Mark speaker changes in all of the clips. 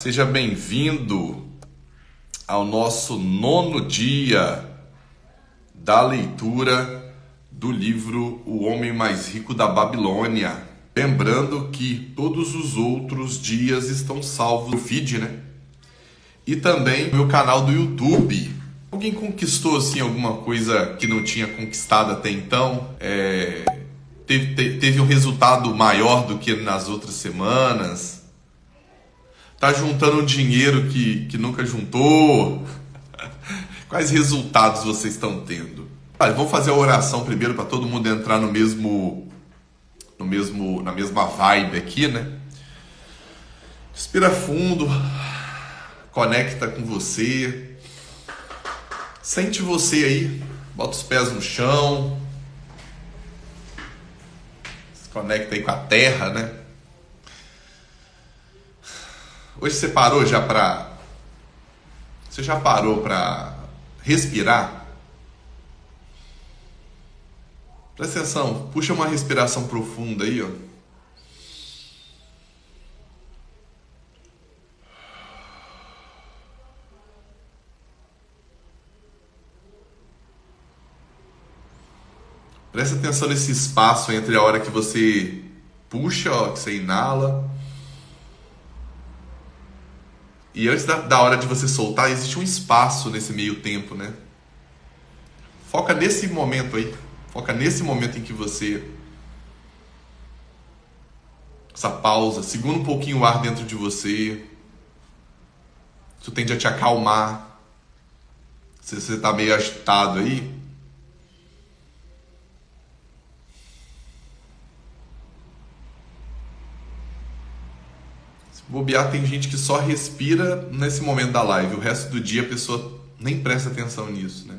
Speaker 1: Seja bem-vindo ao nosso 9º dia da leitura do livro O Homem Mais Rico da Babilônia. Lembrando que todos os outros dias estão salvos no feed, né? E também no meu canal do YouTube. Alguém conquistou assim alguma coisa que não tinha conquistado até então? Teve um resultado maior do que nas outras semanas? Tá juntando um dinheiro que nunca juntou? Quais resultados vocês estão tendo? Vamos fazer a oração primeiro para todo mundo entrar na mesma vibe aqui, né? Respira fundo, conecta com você, sente você aí, bota os pés no chão, se conecta aí com a terra, né? Hoje você parou já para... Você já parou para respirar? Presta atenção, puxa uma respiração profunda aí, ó. Presta atenção nesse espaço entre a hora que você puxa, ó, que você inala, e antes da hora de você soltar, existe um espaço nesse meio tempo, né? Foca nesse momento aí. Foca nesse momento em que você... Essa pausa. Segura um pouquinho o ar dentro de você. Isso tende a te acalmar. Se você está meio agitado aí. Bobear, tem gente que só respira nesse momento da live. O resto do dia a pessoa nem presta atenção nisso, né?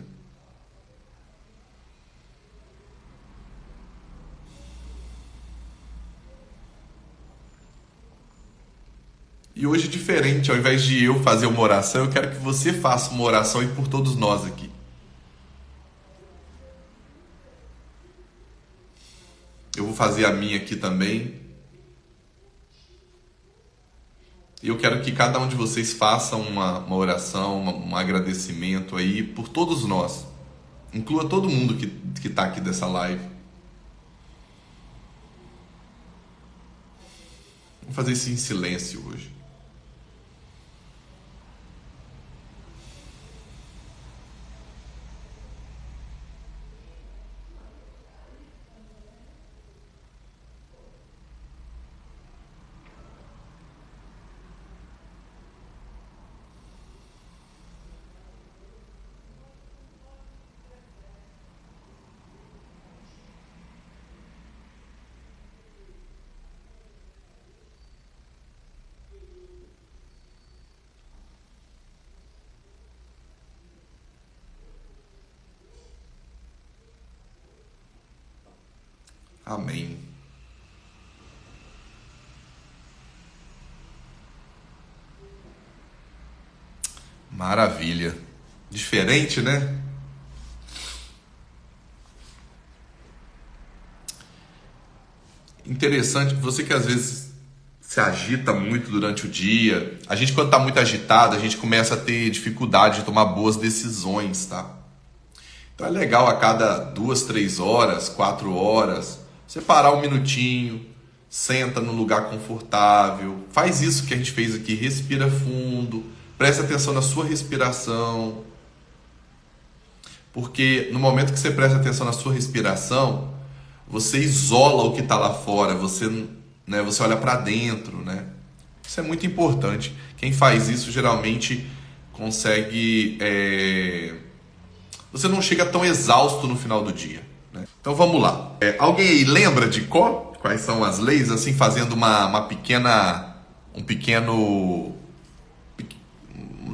Speaker 1: E hoje é diferente. Ao invés de eu fazer uma oração, eu quero que você faça uma oração e por todos nós aqui. Eu vou fazer a minha aqui também. E eu quero que cada um de vocês faça uma oração, um agradecimento aí por todos nós. Inclua todo mundo que está aqui dessa live. Vamos fazer isso em silêncio hoje. Amém. Maravilha. Diferente, né? Interessante, você que às vezes se agita muito durante o dia. A gente, quando está muito agitado, a gente começa a ter dificuldade de tomar boas decisões, tá? Então é legal a cada 2, 3 horas, 4 horas... Você parar um minutinho, senta num lugar confortável, faz isso que a gente fez aqui, respira fundo, presta atenção na sua respiração. Porque no momento que você presta atenção na sua respiração, você isola o que está lá fora, você olha para dentro, né? Isso é muito importante. Quem faz isso geralmente consegue... Você não chega tão exausto no final do dia. Então vamos lá. Alguém aí lembra de quais são as leis? Assim, fazendo uma pequena...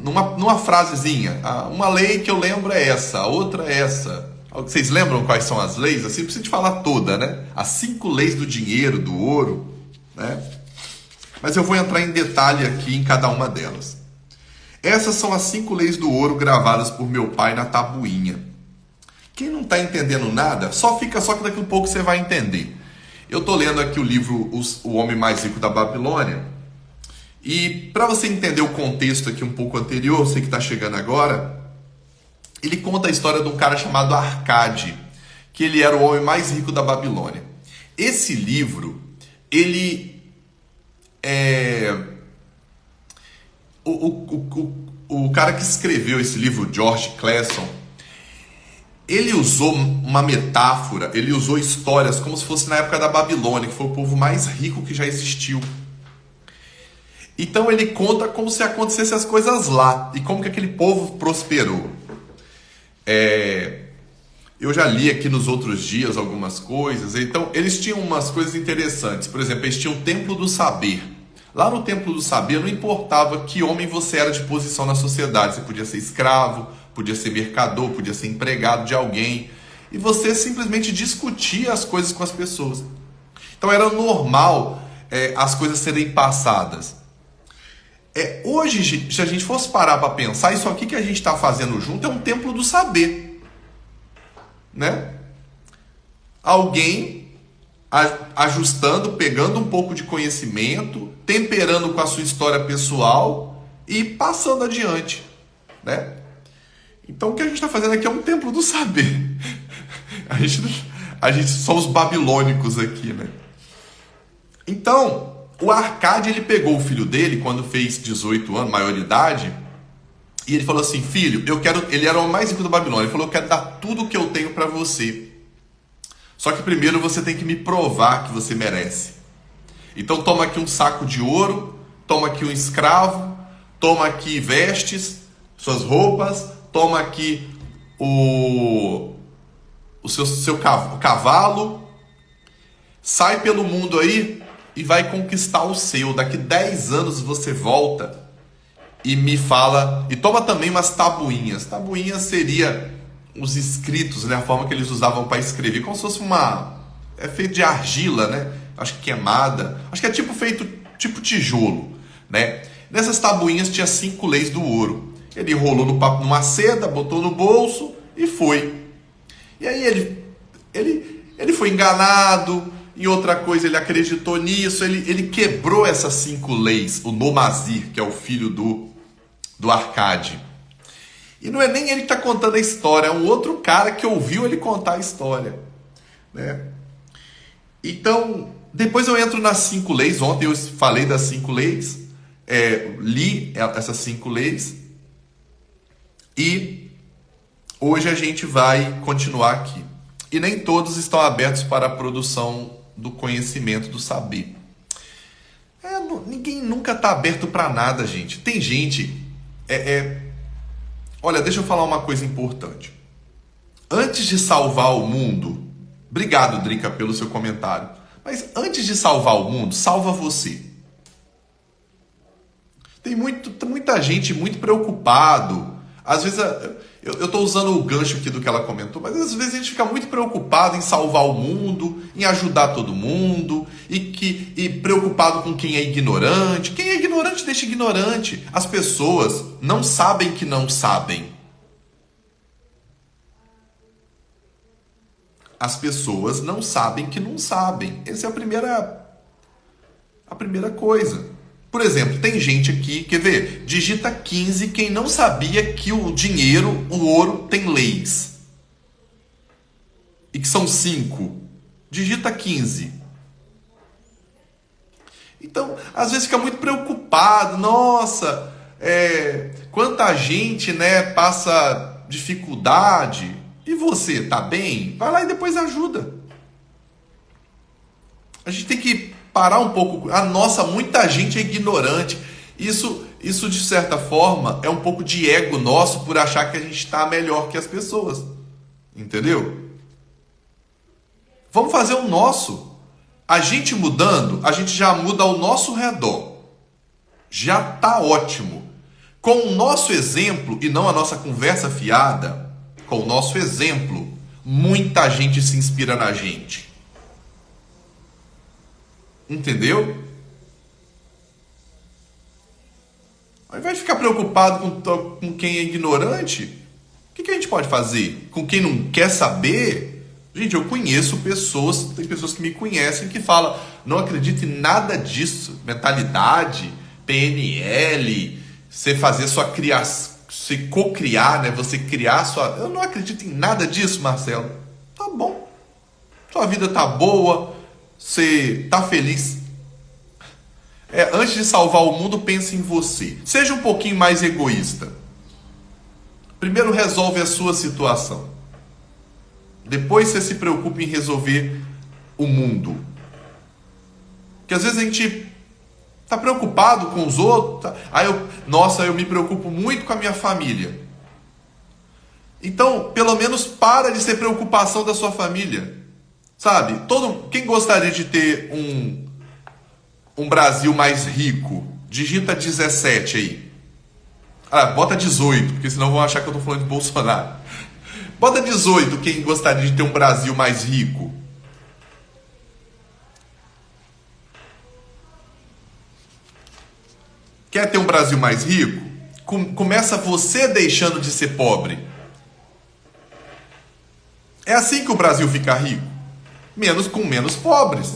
Speaker 1: Numa frasezinha. Uma lei que eu lembro é essa, a outra é essa. Vocês lembram quais são as leis? Assim, não precisa te falar toda, né? As 5 leis do dinheiro, do ouro, né? Mas eu vou entrar em detalhe aqui em cada uma delas. Essas são as 5 leis do ouro gravadas por meu pai na tabuinha. Quem não está entendendo nada, só que daqui a pouco você vai entender. Eu estou lendo aqui o livro O Homem Mais Rico da Babilônia E para você entender o contexto aqui um pouco anterior, você que está chegando agora, ele conta a história de um cara chamado Arcade, que ele era o homem mais rico da Babilônia. Esse livro, ele o cara que escreveu esse livro, George Clason, ele usou uma metáfora, ele usou histórias como se fosse na época da Babilônia, que foi o povo mais rico que já existiu. Então ele conta como se acontecessem as coisas lá e como que aquele povo prosperou. Eu já li aqui nos outros dias algumas coisas. Então eles tinham umas coisas interessantes. Por exemplo, eles tinham o Templo do Saber. Lá no Templo do Saber não importava que homem você era de posição na sociedade. Você podia ser escravo, podia ser mercador, podia ser empregado de alguém. E você simplesmente discutia as coisas com as pessoas. Então era normal as coisas serem passadas. Hoje, se a gente fosse parar para pensar, isso aqui que a gente está fazendo junto é um templo do saber, né? Alguém ajustando, pegando um pouco de conhecimento, temperando com a sua história pessoal e passando adiante, né? Então o que a gente está fazendo aqui é um templo do saber. A gente somos babilônicos aqui, né? Então o Arcade, ele pegou o filho dele quando fez 18 anos, maioridade, e ele falou assim: filho, ele era o mais rico da Babilônia, ele falou: eu quero dar tudo o que eu tenho para você. Só que primeiro você tem que me provar que você merece. Então toma aqui um saco de ouro, toma aqui um escravo, toma aqui vestes, suas roupas, toma aqui o seu cavalo, sai pelo mundo aí e vai conquistar o seu. Daqui 10 anos você volta e me fala. E toma também umas tabuinhas. Tabuinhas seria os escritos, né? A forma que eles usavam para escrever. Como se fosse é feito de argila, né? Acho que queimada. Acho que é feito tipo tijolo, né? Nessas tabuinhas tinha 5 leis do ouro. Ele enrolou numa seda, botou no bolso e foi. E aí ele foi enganado. Em outra coisa, ele acreditou nisso, ele quebrou essas 5 leis, o Nomazir, que é o filho do Arcade. E não é nem ele que está contando a história, é um outro cara que ouviu ele contar a história, né? Então, depois eu entro nas 5 leis. Ontem eu falei das 5 leis, li essas 5 leis, e hoje a gente vai continuar aqui. E nem todos estão abertos para a produção do conhecimento, do saber. Ninguém nunca está aberto para nada, gente. Tem gente... Olha, deixa eu falar uma coisa importante. Antes de salvar o mundo... Obrigado, Drica, pelo seu comentário. Mas antes de salvar o mundo, salva você. Tem muita gente muito preocupado. Às vezes... Eu estou usando o gancho aqui do que ela comentou, mas às vezes a gente fica muito preocupado em salvar o mundo, em ajudar todo mundo, e preocupado com quem é ignorante. Quem é ignorante, deixa ignorante. As pessoas não sabem que não sabem. As pessoas não sabem que não sabem. Essa é a primeira coisa. Por exemplo, tem gente aqui, quer ver? Digita 15 quem não sabia que o dinheiro, o ouro, tem leis. E que são 5. Digita 15. Então, às vezes fica muito preocupado. Nossa, quanta gente, né, passa dificuldade. E você, tá bem? Vai lá e depois ajuda. A gente tem que parar um pouco. Muita gente é ignorante. Isso de certa forma é um pouco de ego nosso por achar que a gente está melhor que as pessoas. Entendeu? Vamos fazer o nosso. A gente mudando, a gente já muda ao nosso redor. Já tá ótimo. Com o nosso exemplo e não a nossa conversa fiada, com o nosso exemplo, muita gente se inspira na gente. Entendeu? Ao invés de ficar preocupado com quem é ignorante, o que a gente pode fazer? Com quem não quer saber? Gente, eu conheço tem pessoas que me conhecem que falam: não acredito em nada disso, mentalidade, PNL, você fazer sua criação, você co-criar, né? Você criar sua... Eu não acredito em nada disso, Marcelo. Tá bom. Sua vida tá boa, você tá feliz. Antes de salvar o mundo, pense em você. Seja um pouquinho mais egoísta. Primeiro resolve a sua situação. Depois você se preocupa em resolver o mundo. Porque às vezes a gente tá preocupado com os outros. Eu me preocupo muito com a minha família. Então, pelo menos para de ser preocupação da sua família. Sabe? Quem gostaria de ter um Brasil mais rico? Digita 17 aí. Bota 18, porque senão vão achar que eu tô falando de Bolsonaro. Bota 18 quem gostaria de ter um Brasil mais rico. Quer ter um Brasil mais rico? Começa você deixando de ser pobre. É assim que o Brasil fica rico. Com menos pobres.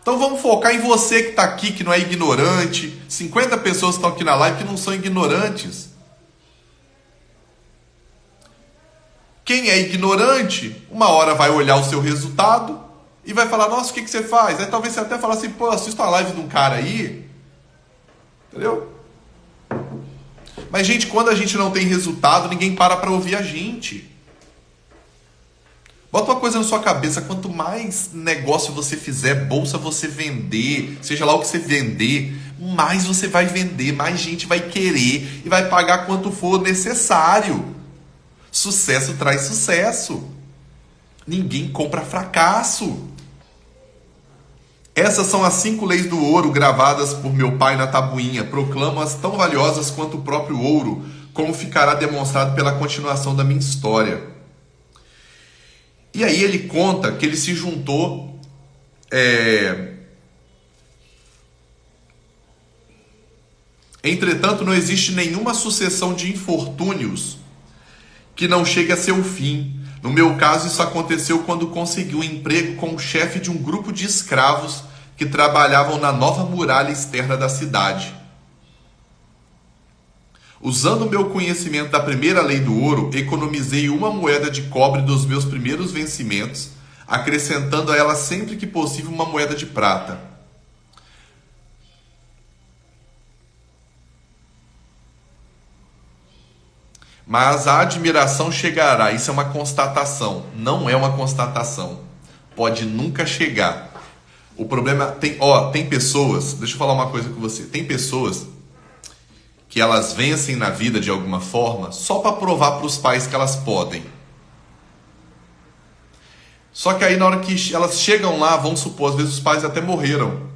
Speaker 1: Então vamos focar em você que está aqui, que não é ignorante. 50 pessoas estão aqui na live que não são ignorantes. Quem é ignorante, uma hora vai olhar o seu resultado e vai falar, nossa, o que você faz? Aí talvez você até fale assim, pô, assisto a live de um cara aí. Entendeu? Mas, gente, quando a gente não tem resultado, ninguém para ouvir a gente. Bota uma coisa na sua cabeça, quanto mais negócio você fizer, bolsa você vender, seja lá o que você vender, mais você vai vender, mais gente vai querer e vai pagar quanto for necessário. Sucesso traz sucesso. Ninguém compra fracasso. Essas são as 5 leis do ouro gravadas por meu pai na tabuinha. Proclamo-as tão valiosas quanto o próprio ouro, como ficará demonstrado pela continuação da minha história. E aí ele conta que ele se juntou Entretanto, não existe nenhuma sucessão de infortúnios que não chegue a seu fim. No meu caso, isso aconteceu quando consegui um emprego como chefe de um grupo de escravos que trabalhavam na nova muralha externa da cidade. Usando o meu conhecimento da primeira lei do ouro, economizei uma moeda de cobre dos meus primeiros vencimentos, acrescentando a ela sempre que possível uma moeda de prata. Mas a admiração chegará. Isso é uma constatação. Não é uma constatação. Pode nunca chegar. O problema... Tem pessoas... Deixa eu falar uma coisa com você. Tem pessoas que elas vencem na vida de alguma forma só para provar para os pais que elas podem. Só que aí na hora que elas chegam lá, vamos supor, às vezes os pais até morreram.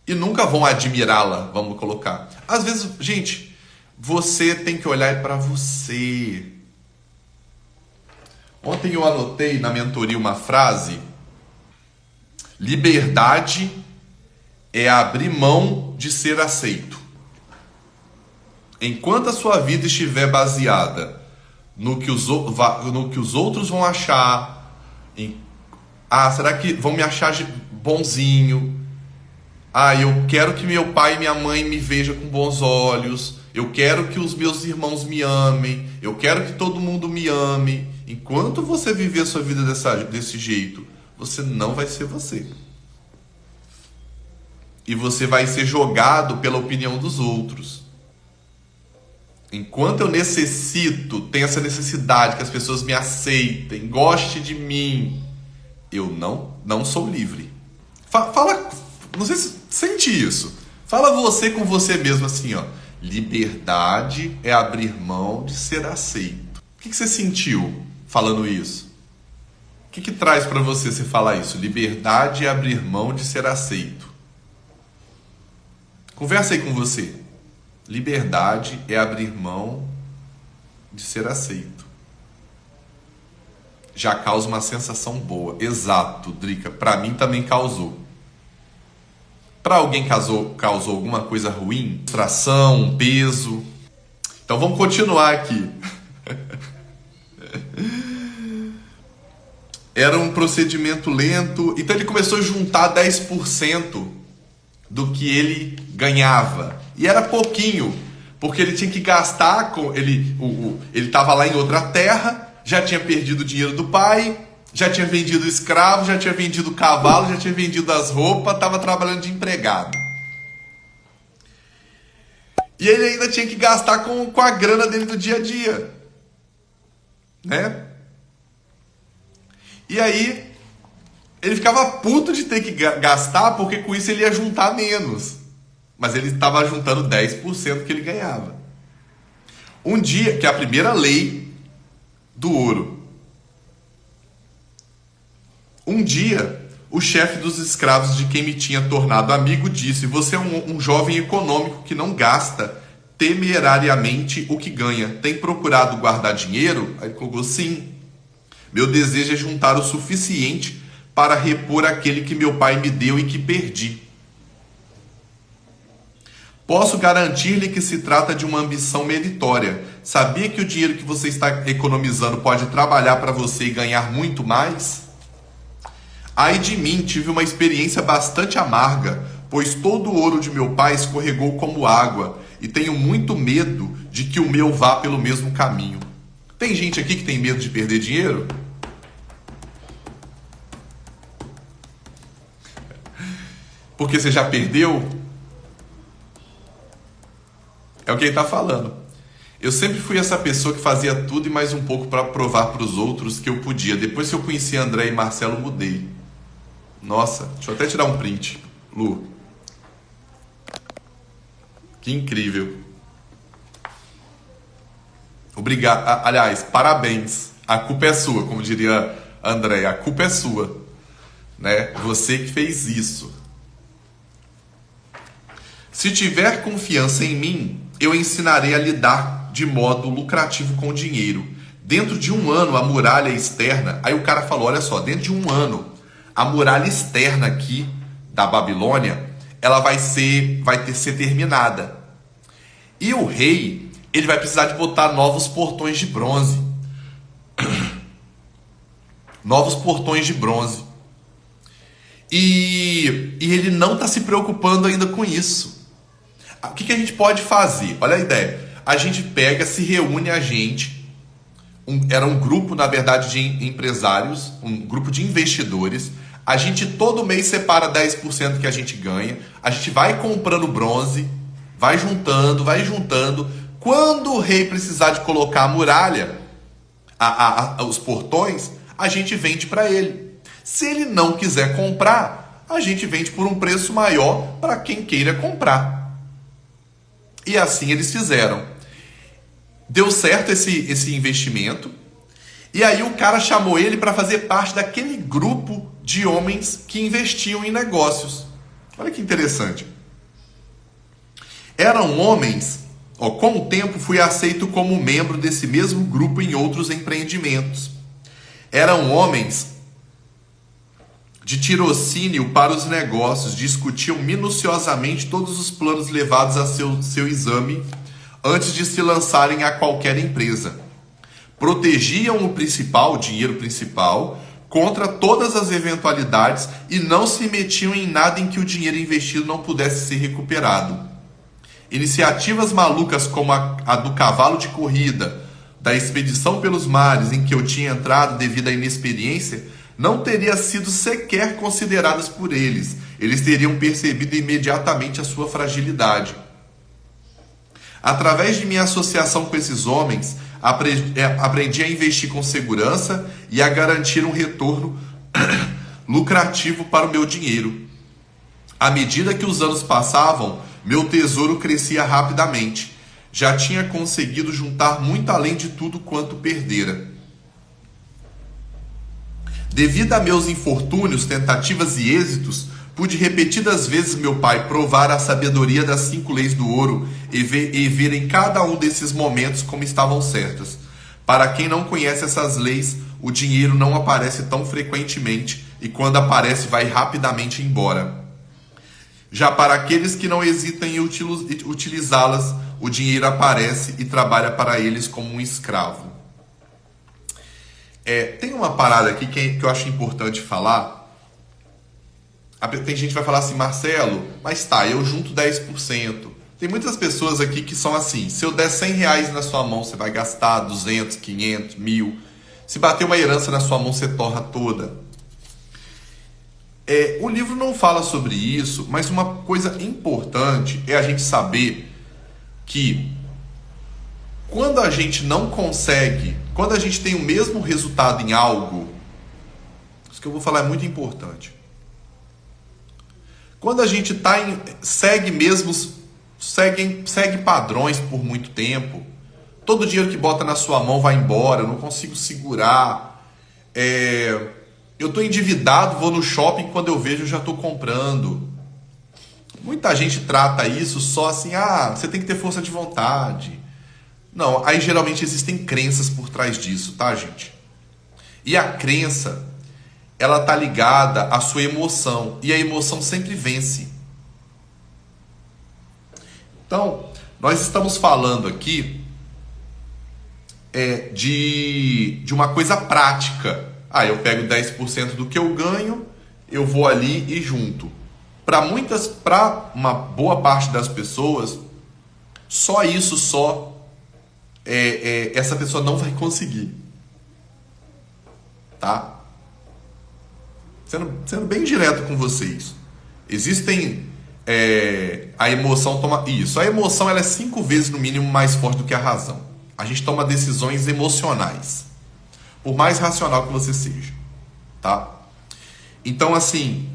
Speaker 1: E nunca vão admirá-la, vamos colocar. Às vezes, gente... Você tem que olhar para você. Ontem eu anotei na mentoria uma frase. Liberdade é abrir mão de ser aceito. Enquanto a sua vida estiver baseada no que os outros vão achar, será que vão me achar bonzinho? Eu quero que meu pai e minha mãe me vejam com bons olhos. Eu quero que os meus irmãos me amem. Eu quero que todo mundo me ame. Enquanto você viver a sua vida desse jeito, você não vai ser você. E você vai ser jogado pela opinião dos outros. Enquanto eu tenho essa necessidade que as pessoas me aceitem, gostem de mim, eu não sou livre. Fala, não sei se sente isso. Fala você com você mesmo assim, ó. Liberdade é abrir mão de ser aceito. O que você sentiu falando isso? O que traz para você falar isso? Liberdade é abrir mão de ser aceito. Conversa aí com você. Liberdade é abrir mão de ser aceito. Já causa uma sensação boa. Exato, Drica. Para mim também causou. Para alguém causou alguma coisa ruim? Frustração, um peso? Então vamos continuar aqui. Era um procedimento lento. Então ele começou a juntar 10%. do que ele ganhava. E era pouquinho, porque ele tinha que gastar, ele estava lá em outra terra, já tinha perdido o dinheiro do pai, já tinha vendido escravo, já tinha vendido cavalo, já tinha vendido as roupas, estava trabalhando de empregado. E ele ainda tinha que gastar com a grana dele do dia a dia, né? E aí ele ficava puto de ter que gastar, porque com isso ele ia juntar menos. Mas ele estava juntando 10% que ele ganhava. Um dia, que é a primeira lei do ouro. Um dia, o chefe dos escravos de quem me tinha tornado amigo disse: você é um jovem econômico que não gasta temerariamente o que ganha. Tem procurado guardar dinheiro? Aí ele colocou: sim. Meu desejo é juntar o suficiente para repor aquele que meu pai me deu e que perdi. Posso garantir-lhe que se trata de uma ambição meritória. Sabia que o dinheiro que você está economizando pode trabalhar para você e ganhar muito mais? Ai de mim, tive uma experiência bastante amarga, pois todo o ouro de meu pai escorregou como água, e tenho muito medo de que o meu vá pelo mesmo caminho. Tem gente aqui que tem medo de perder dinheiro? Porque você já perdeu? É o que ele está falando. Eu sempre fui essa pessoa que fazia tudo e mais um pouco para provar para os outros que eu podia. Depois que eu conheci André e Marcelo, mudei. Nossa, deixa eu até tirar um print, Lu. Que incrível. Obrigado. Aliás, parabéns. A culpa é sua, como diria André. A culpa é sua, né? Você que fez isso. Se tiver confiança em mim, eu ensinarei a lidar de modo lucrativo com o dinheiro. Dentro de um ano, a muralha externa... Aí o cara falou, olha só, dentro de um ano, a muralha externa aqui da Babilônia, ela vai ser terminada. E o rei, ele vai precisar de botar novos portões de bronze. Novos portões de bronze. E ele não está se preocupando ainda com isso. O que a gente pode fazer? Olha a ideia. A gente pega, se reúne a gente. Era um grupo, na verdade, de empresários, um grupo de investidores. A gente todo mês separa 10% que a gente ganha. A gente vai comprando bronze, vai juntando, vai juntando. Quando o rei precisar de colocar a muralha, os portões, a gente vende para ele. Se ele não quiser comprar, a gente vende por um preço maior para quem queira comprar. E assim eles fizeram. Deu certo esse investimento. E aí o cara chamou ele para fazer parte daquele grupo de homens que investiam em negócios. Olha que interessante. Eram homens... com o tempo fui aceito como membro desse mesmo grupo em outros empreendimentos. Eram homens de tirocínio para os negócios, discutiam minuciosamente todos os planos levados a seu exame antes de se lançarem a qualquer empresa. Protegiam o dinheiro principal, contra todas as eventualidades e não se metiam em nada em que o dinheiro investido não pudesse ser recuperado. Iniciativas malucas como a do cavalo de corrida, da expedição pelos mares em que eu tinha entrado devido à inexperiência, não teria sido sequer consideradas por eles. Eles teriam percebido imediatamente a sua fragilidade. Através de minha associação com esses homens, aprendi a investir com segurança e a garantir um retorno lucrativo para o meu dinheiro. À medida que os anos passavam, meu tesouro crescia rapidamente. Já tinha conseguido juntar muito além de tudo quanto perdera. Devido a meus infortúnios, tentativas e êxitos, pude repetidas vezes meu pai provar a sabedoria das 5 leis do ouro e ver em cada um desses momentos como estavam certas. Para quem não conhece essas leis, o dinheiro não aparece tão frequentemente e quando aparece vai rapidamente embora. Já para aqueles que não hesitam em utilizá-las, o dinheiro aparece e trabalha para eles como um escravo. Tem uma parada aqui que eu acho importante falar. Tem gente que vai falar assim, Marcelo, mas tá, eu junto 10%. Tem muitas pessoas aqui que são assim, se eu der 100 reais na sua mão, você vai gastar 200, 500, 1000. Se bater uma herança na sua mão, você torra toda. O livro não fala sobre isso, mas uma coisa importante é a gente saber que quando a gente não consegue, quando a gente tem o mesmo resultado em algo, isso que eu vou falar é muito importante. Quando a gente segue padrões por muito tempo, todo dinheiro que bota na sua mão vai embora, eu não consigo segurar. Eu estou endividado, vou no shopping, quando eu vejo eu já estou comprando. Muita gente trata isso só assim, você tem que ter força de vontade. Não, aí geralmente existem crenças por trás disso, tá, gente? E a crença, ela tá ligada à sua emoção, e a emoção sempre vence. Então, nós estamos falando aqui de uma coisa prática. Eu pego 10% do que eu ganho, eu vou ali e junto. Para uma boa parte das pessoas, essa pessoa não vai conseguir. Tá? Sendo bem direto com vocês. A emoção toma... Isso, a emoção ela é 5 vezes no mínimo mais forte do que a razão. A gente toma decisões emocionais. Por mais racional que você seja. Tá? Então, assim,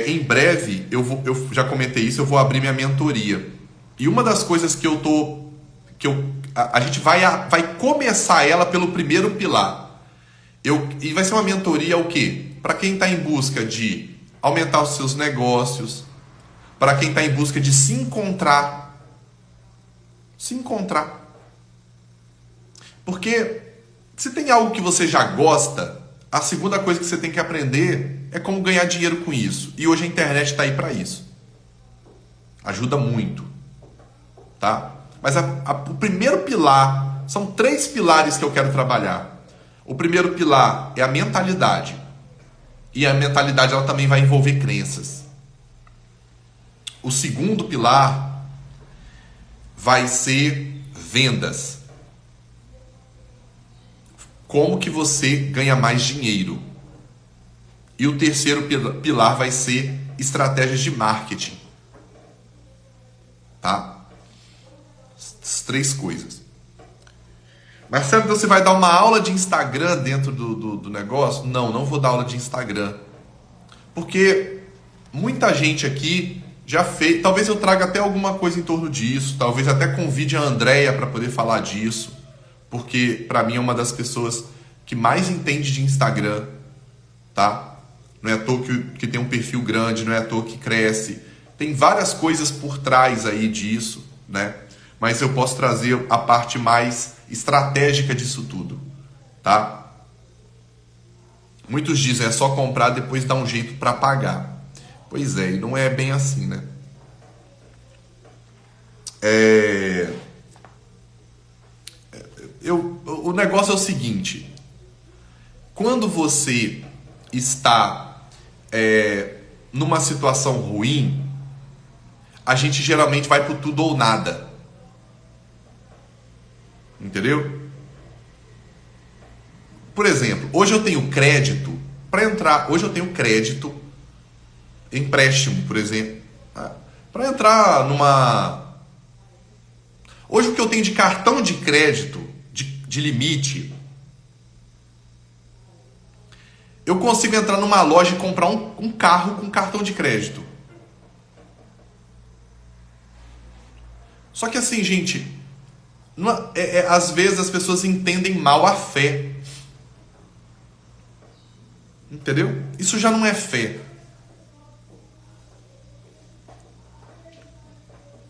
Speaker 1: em breve, eu já comentei isso, eu vou abrir minha mentoria. E uma das coisas a gente vai começar ela pelo primeiro pilar. E vai ser uma mentoria o quê? Para quem está em busca de aumentar os seus negócios, para quem está em busca de se encontrar. Se encontrar. Porque se tem algo que você já gosta, a segunda coisa que você tem que aprender é como ganhar dinheiro com isso. E hoje a internet está aí para isso. Ajuda muito. Tá? Mas o primeiro pilar, são 3 pilares que eu quero trabalhar. O primeiro pilar é a mentalidade. E a mentalidade ela também vai envolver crenças. O segundo pilar vai ser vendas. Como que você ganha mais dinheiro? E o terceiro pilar vai ser estratégias de marketing. Tá? As 3 coisas. Marcelo, então você vai dar uma aula de Instagram dentro do negócio? Não vou dar aula de Instagram. Porque muita gente aqui já fez. Talvez eu traga até alguma coisa em torno disso. Talvez até convide a Andrea para poder falar disso. Porque para mim é uma das pessoas que mais entende de Instagram. Tá? Não é à toa que tem um perfil grande, não é à toa que cresce. Tem várias coisas por trás aí disso, né? Mas eu posso trazer a parte mais estratégica disso tudo, tá? Muitos dizem, é só comprar, depois dar um jeito para pagar. Pois é, e não é bem assim, né? O negócio é o seguinte, quando você está numa situação ruim, a gente geralmente vai pro tudo ou nada. Entendeu? Por exemplo, hoje eu tenho crédito para entrar. Hoje eu tenho crédito, empréstimo, por exemplo, para entrar numa. Hoje o que eu tenho de cartão de crédito, de limite, eu consigo entrar numa loja e comprar um carro com cartão de crédito. Só que assim, gente, às vezes as pessoas entendem mal a fé. Entendeu? Isso já não é fé.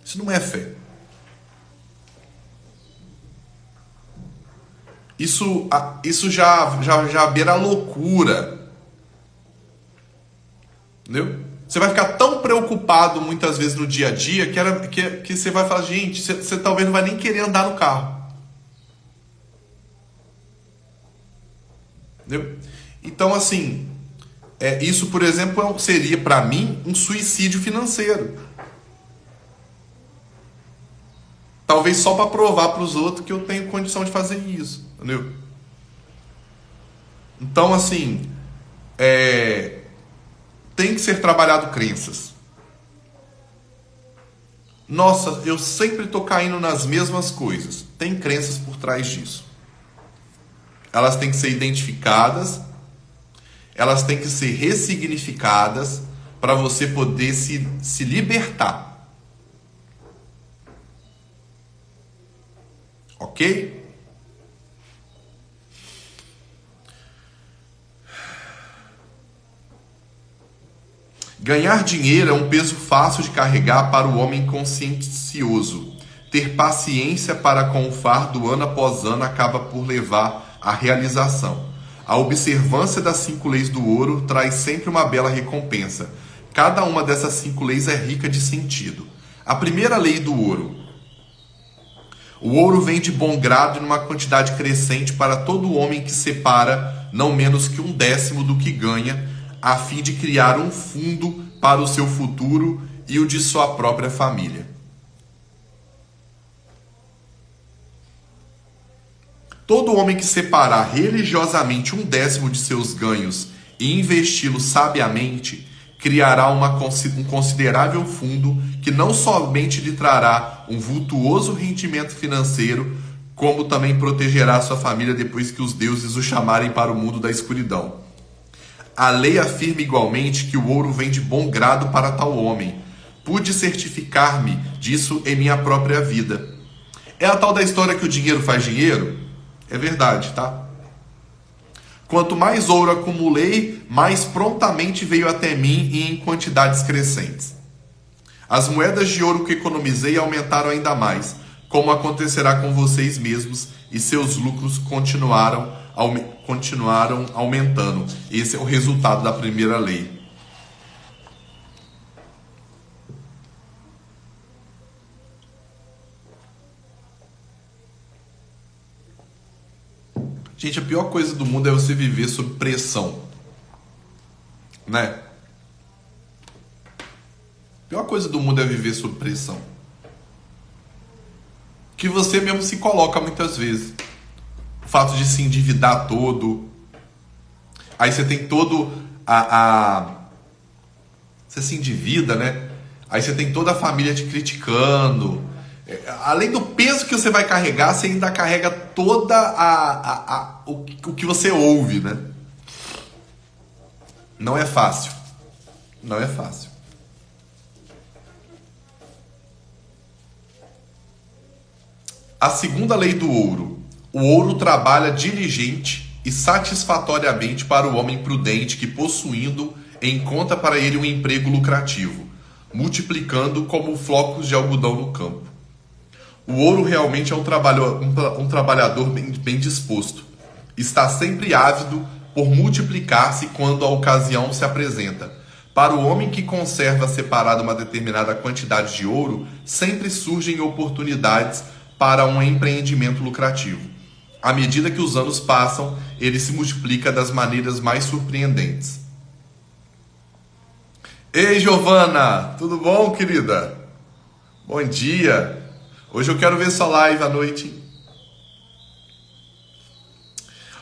Speaker 1: Isso não é fé. Isso já beira a loucura. Entendeu? Você vai ficar tão preocupado muitas vezes no dia a dia que você vai falar, gente, você talvez não vai nem querer andar no carro. Entendeu? Então, assim, Isso, por exemplo, seria para mim um suicídio financeiro. Talvez só para provar para os outros que eu tenho condição de fazer isso, entendeu? Então, assim, tem que ser trabalhado crenças. Nossa, eu sempre estou caindo nas mesmas coisas. Tem crenças por trás disso. Elas têm que ser identificadas, elas têm que ser ressignificadas para você poder se libertar. Ok? Ganhar dinheiro é um peso fácil de carregar para o homem consciencioso. Ter paciência para com o fardo ano após ano acaba por levar à realização. A observância das 5 leis do ouro traz sempre uma bela recompensa. Cada uma dessas 5 leis é rica de sentido. A primeira lei do ouro. O ouro vem de bom grado e numa quantidade crescente para todo homem que separa não menos que 1/10 do que ganha, a fim de criar um fundo para o seu futuro e o de sua própria família. Todo homem que separar religiosamente 1/10 de seus ganhos e investi-lo sabiamente, criará um considerável fundo que não somente lhe trará um vultuoso rendimento financeiro, como também protegerá sua família depois que os deuses o chamarem para o mundo da escuridão. A lei afirma igualmente que o ouro vem de bom grado para tal homem. Pude certificar-me disso em minha própria vida. É a tal da história que o dinheiro faz dinheiro? É verdade, tá? Quanto mais ouro acumulei, mais prontamente veio até mim e em quantidades crescentes. As moedas de ouro que economizei aumentaram ainda mais, como acontecerá com vocês mesmos, e seus lucros continuaram aumentando. Esse é o resultado da primeira lei. Gente, a pior coisa do mundo é você viver sob pressão, né? A pior coisa do mundo é viver sob pressão, que você mesmo se coloca muitas vezes. O fato de se endividar todo, aí você tem todo você se endivida, né? Aí você tem toda a família te criticando. Além do peso que você vai carregar, você ainda carrega toda o que você ouve, né? Não é fácil. Não é fácil. A segunda lei do ouro. O ouro trabalha diligente e satisfatoriamente para o homem prudente que, possuindo, encontra para ele um emprego lucrativo, multiplicando como flocos de algodão no campo. O ouro realmente é um trabalhador bem disposto. Está sempre ávido por multiplicar-se quando a ocasião se apresenta. Para o homem que conserva separada uma determinada quantidade de ouro, sempre surgem oportunidades para um empreendimento lucrativo. À medida que os anos passam, ele se multiplica das maneiras mais surpreendentes. Ei, Giovana! Tudo bom, querida? Bom dia! Hoje eu quero ver sua live à noite.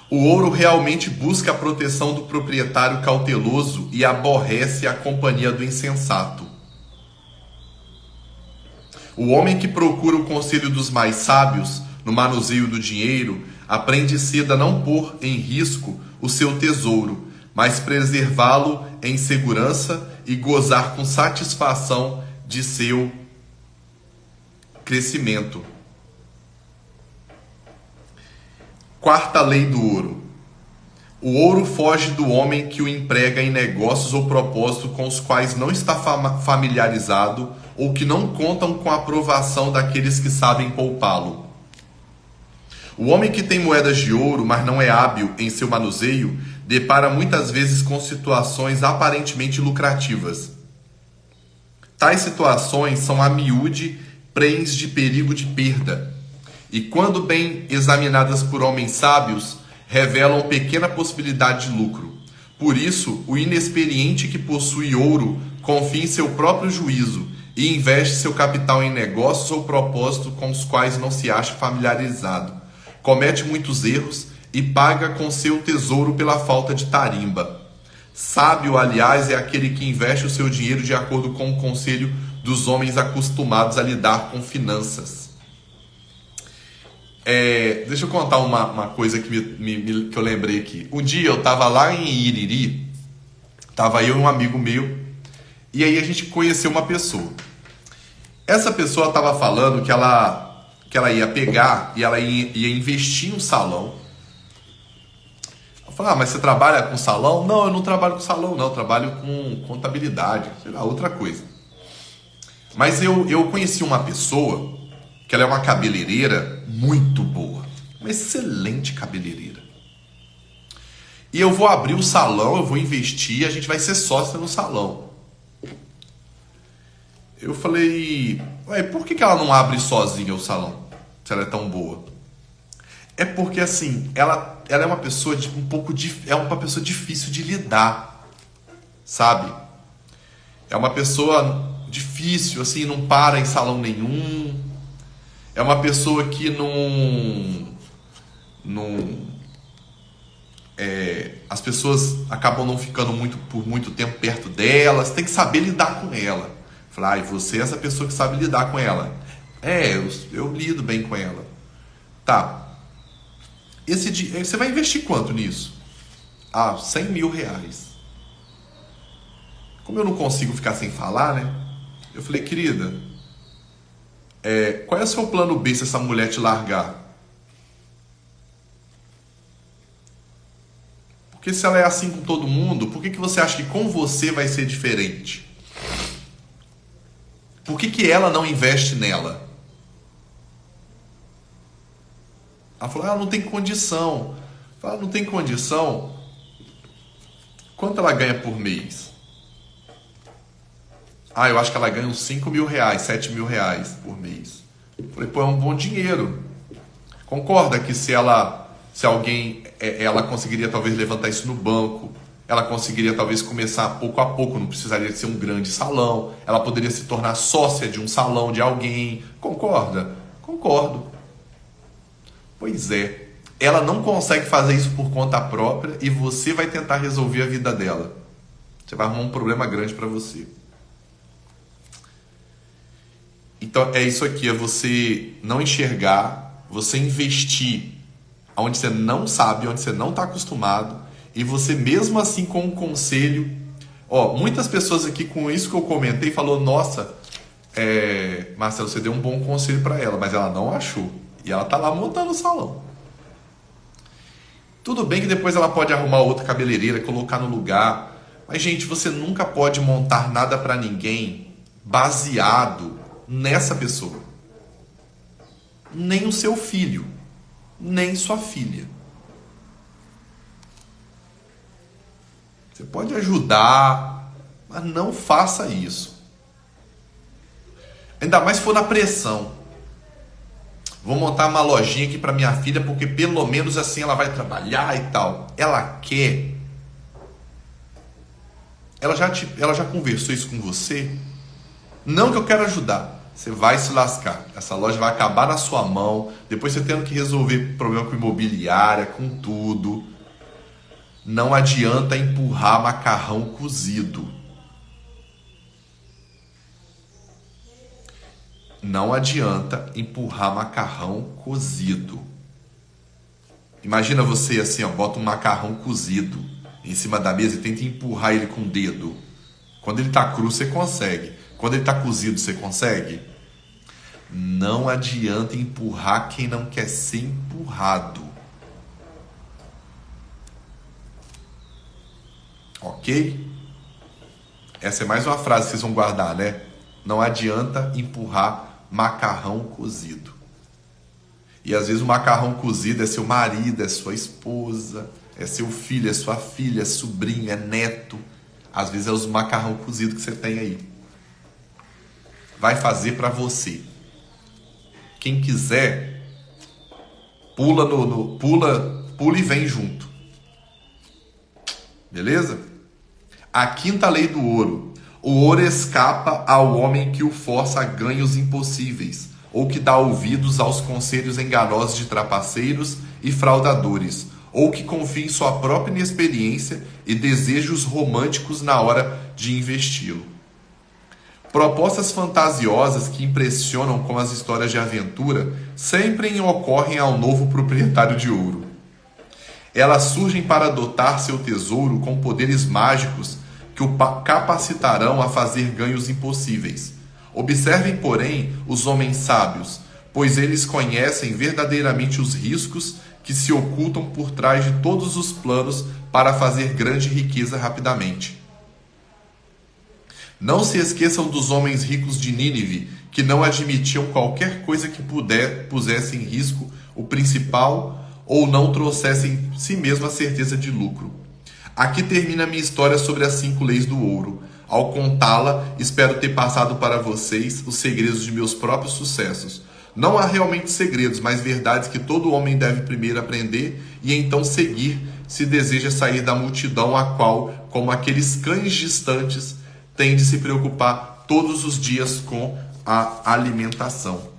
Speaker 1: O ouro realmente busca a proteção do proprietário cauteloso e aborrece a companhia do insensato. O homem que procura o conselho dos mais sábios no manuseio do dinheiro aprende cedo a não pôr em risco o seu tesouro, mas preservá-lo em segurança e gozar com satisfação de seu crescimento. Quarta lei do ouro. O ouro foge do homem que o emprega em negócios ou propósitos com os quais não está familiarizado ou que não contam com a aprovação daqueles que sabem poupá-lo. O homem que tem moedas de ouro, mas não é hábil em seu manuseio, depara muitas vezes com situações aparentemente lucrativas. Tais situações são a miúde prens de perigo de perda, e quando bem examinadas por homens sábios, revelam pequena possibilidade de lucro. Por isso, o inexperiente que possui ouro confia em seu próprio juízo e investe seu capital em negócios ou propósitos com os quais não se acha familiarizado. Comete muitos erros e paga com seu tesouro pela falta de tarimba. Sábio, aliás, é aquele que investe o seu dinheiro de acordo com o conselho dos homens acostumados a lidar com finanças. Deixa eu contar uma coisa que eu lembrei aqui. Um dia eu estava lá em Iriri, estava eu e um amigo meu, e aí a gente conheceu uma pessoa. Essa pessoa estava falando que ela ia pegar e ela ia investir em um salão. Eu falei, mas você trabalha com salão? Não, eu não trabalho com salão, não, eu trabalho com contabilidade, sei lá, outra coisa. Mas eu conheci uma pessoa que ela é uma cabeleireira muito boa, uma excelente cabeleireira. E eu vou abrir o salão, eu vou investir, a gente vai ser sócia no salão. Eu falei, por que ela não abre sozinha o salão, se ela é tão boa? É porque assim, ela é uma pessoa uma pessoa difícil de lidar, sabe? É uma pessoa difícil, assim, não para em salão nenhum. É uma pessoa que as pessoas acabam não ficando por muito tempo perto delas. Tem que saber lidar com ela. Falar, você é essa pessoa que sabe lidar com ela. Eu lido bem com ela. Tá. Esse dia, você vai investir quanto nisso? 100 mil reais. Como eu não consigo ficar sem falar, né? Eu falei, querida, qual é o seu plano B se essa mulher te largar? Porque se ela é assim com todo mundo, por que você acha que com você vai ser diferente? Por que ela não investe nela? Ela falou, não tem condição. Eu falei, não tem condição? Quanto ela ganha por mês? Eu acho que ela ganha uns 5 mil reais, 7 mil reais por mês. Eu falei, é um bom dinheiro. Concorda que se ela conseguiria talvez levantar isso no banco, ela conseguiria talvez começar pouco a pouco, não precisaria ser um grande salão, ela poderia se tornar sócia de um salão de alguém. Concorda? Concordo. Pois é, ela não consegue fazer isso por conta própria e você vai tentar resolver a vida dela. Você vai arrumar um problema grande para você. Então é isso aqui, é você não enxergar, você investir onde você não sabe, onde você não está acostumado, e você mesmo assim com um conselho. Muitas pessoas aqui com isso que eu comentei falou, nossa, Marcelo, você deu um bom conselho para ela, mas ela não achou. E ela tá lá montando o salão. Tudo bem que depois ela pode arrumar outra cabeleireira, colocar no lugar. Mas, gente, você nunca pode montar nada para ninguém baseado nessa pessoa. Nem o seu filho, nem sua filha. Você pode ajudar, mas não faça isso. Ainda mais se for na pressão. Vou montar uma lojinha aqui para minha filha, porque pelo menos assim ela vai trabalhar e tal. Ela quer. Ela já conversou isso com você? Não que eu quero ajudar. Você vai se lascar. Essa loja vai acabar na sua mão. Depois você tendo que resolver problema com imobiliária, com tudo. Não adianta empurrar macarrão cozido. Não adianta empurrar macarrão cozido. Imagina você assim, bota um macarrão cozido em cima da mesa e tenta empurrar ele com o dedo. Quando ele está cru, você consegue. Quando ele está cozido, você consegue? Não adianta empurrar quem não quer ser empurrado. Ok? Essa é mais uma frase que vocês vão guardar, né? Não adianta empurrar macarrão cozido. E às vezes o macarrão cozido é seu marido, é sua esposa, é seu filho, é sua filha, é sobrinho, é neto. Às vezes é os macarrão cozido que você tem aí. Vai fazer para você. Quem quiser, pula e vem junto. Beleza? A quinta lei do ouro. O ouro escapa ao homem que o força a ganhos impossíveis, ou que dá ouvidos aos conselhos enganosos de trapaceiros e fraudadores, ou que confia em sua própria inexperiência e desejos românticos na hora de investi-lo. Propostas fantasiosas que impressionam com as histórias de aventura sempre ocorrem ao novo proprietário de ouro. Elas surgem para dotar seu tesouro com poderes mágicos que o capacitarão a fazer ganhos impossíveis. Observem, porém, os homens sábios, pois eles conhecem verdadeiramente os riscos que se ocultam por trás de todos os planos para fazer grande riqueza rapidamente. Não se esqueçam dos homens ricos de Nínive, que não admitiam qualquer coisa que pusesse em risco o principal ou não trouxesse em si mesmo a certeza de lucro. Aqui termina minha história sobre as 5 leis do ouro. Ao contá-la, espero ter passado para vocês os segredos de meus próprios sucessos. Não há realmente segredos, mas verdades que todo homem deve primeiro aprender e então seguir se deseja sair da multidão a qual, como aqueles cães distantes, tem de se preocupar todos os dias com a alimentação.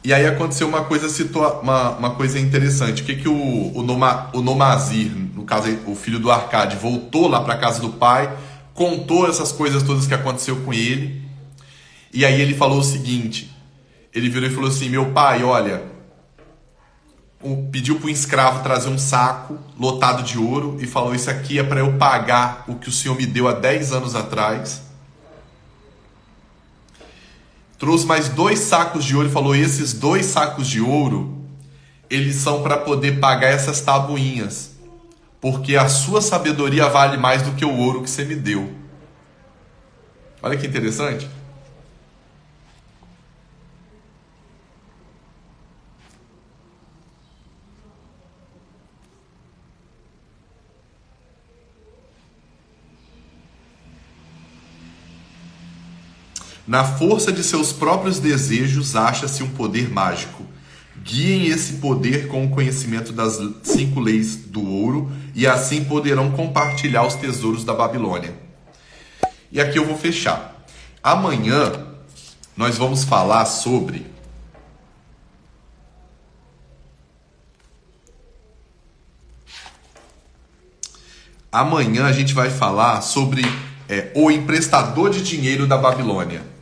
Speaker 1: E aí aconteceu uma coisa interessante. O que o Nomazir, no caso o filho do Arcade, voltou lá para a casa do pai, contou essas coisas todas que aconteceu com ele. E aí ele falou o seguinte, ele virou e falou assim: meu pai, olha, pediu para um escravo trazer um saco lotado de ouro e falou: isso aqui é para eu pagar o que o senhor me deu há 10 anos atrás. Trouxe mais 2 sacos de ouro e falou: esses 2 sacos de ouro, eles são para poder pagar essas tabuinhas, porque a sua sabedoria vale mais do que o ouro que você me deu. Olha que interessante. Na força de seus próprios desejos acha-se um poder mágico. Guiem esse poder com o conhecimento das 5 leis do ouro e assim poderão compartilhar os tesouros da Babilônia. E aqui eu vou fechar. Amanhã nós vamos falar sobre amanhã a gente vai falar sobre o emprestador de dinheiro da Babilônia.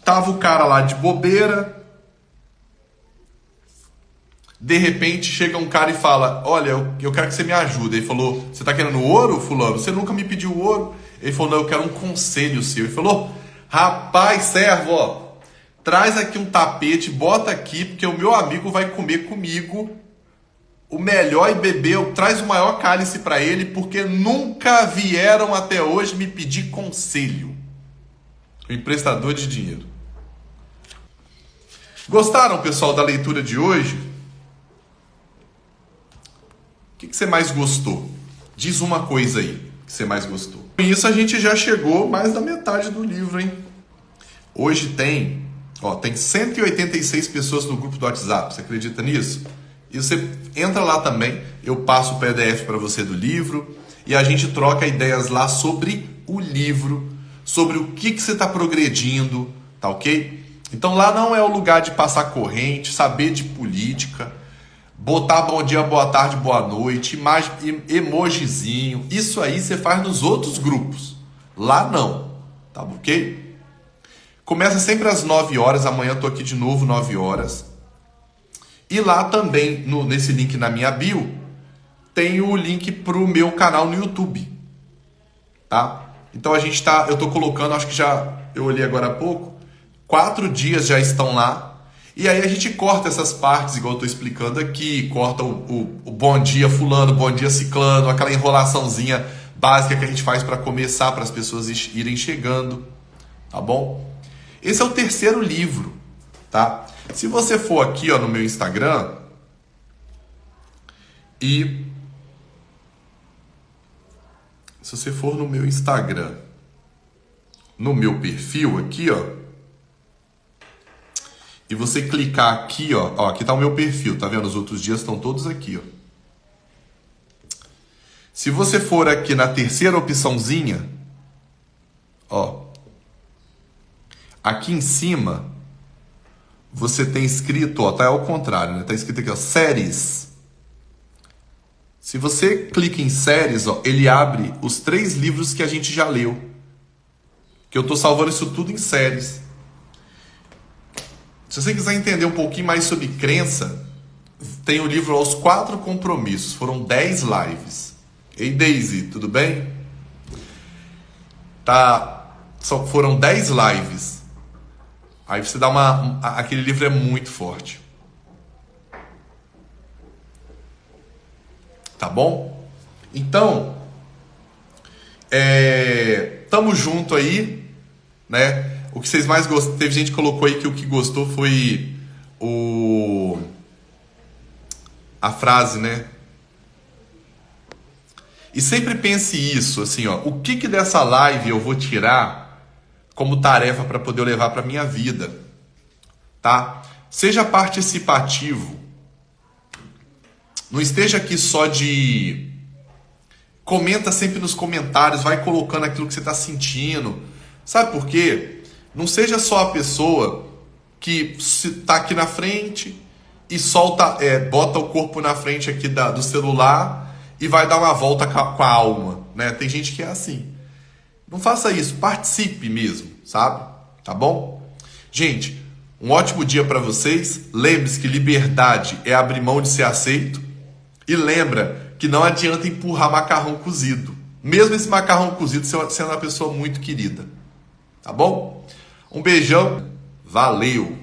Speaker 1: Tava o cara lá de bobeira, de repente chega um cara e fala: olha, eu quero que você me ajude. Ele falou: você tá querendo ouro, fulano? Você nunca me pediu ouro. Ele falou: não, eu quero um conselho seu. Ele falou: rapaz, servo, ó, traz aqui um tapete, bota aqui, porque o meu amigo vai comer comigo o melhor e beber, traz o maior cálice para ele, porque nunca vieram até hoje me pedir conselho. O emprestador de dinheiro. Gostaram, pessoal, da leitura de hoje? O que você mais gostou? Diz uma coisa aí que você mais gostou. Com isso a gente já chegou mais da metade do livro, hein? Hoje tem 186 pessoas no grupo do WhatsApp. Você acredita nisso? E você entra lá também, eu passo o PDF para você do livro e a gente troca ideias lá sobre o livro, sobre o que você está progredindo, tá ok? Então lá não é o lugar de passar corrente, saber de política, botar bom dia, boa tarde, boa noite, emojizinho. Isso aí você faz nos outros grupos. Lá não, tá ok? Começa sempre às 9 horas, amanhã eu tô aqui de novo 9 horas. E lá também, nesse link na minha bio, tem o link pro meu canal no YouTube, tá? Então eu tô colocando, acho que eu olhei agora há pouco, 4 dias já estão lá. E aí a gente corta essas partes, igual eu tô explicando aqui, corta o bom dia fulano, bom dia ciclano, aquela enrolaçãozinha básica que a gente faz para começar, para as pessoas irem chegando, tá bom? Esse é o 3º livro, tá? Se você for aqui, no meu Instagram e se você for no meu Instagram, no meu perfil aqui, e você clicar aqui, aqui tá o meu perfil, tá vendo? Os outros dias estão todos aqui, Se você for aqui na terceira opçãozinha, ó, aqui em cima, você tem escrito, ó, tá ao contrário, né? Tá escrito aqui, ó, séries. Se você clica em séries, ó, ele abre os 3 livros que a gente já leu. Que eu tô salvando isso tudo em séries. Se você quiser entender um pouquinho mais sobre crença, tem o livro Aos 4 Compromissos. Foram 10 lives. Ei, Daisy, tudo bem? Tá, foram 10 lives. Aí você dá aquele livro é muito forte. Tá bom? Então, tamo junto aí, né? O que vocês mais gostaram, teve gente que colocou aí que o que gostou foi a frase, né? E sempre pense isso, assim, ó, o que dessa live eu vou tirar como tarefa para poder levar para minha vida, tá? Seja participativo. Não esteja aqui só de... Comenta sempre nos comentários, vai colocando aquilo que você está sentindo. Sabe por quê? Não seja só a pessoa que está aqui na frente e solta, bota o corpo na frente aqui do celular e vai dar uma volta com a alma, né? Tem gente que é assim. Não faça isso, participe mesmo, sabe? Tá bom? Gente, um ótimo dia para vocês. Lembre-se que liberdade é abrir mão de ser aceito. E lembra que não adianta empurrar macarrão cozido. Mesmo esse macarrão cozido sendo uma pessoa muito querida. Tá bom? Um beijão. Valeu!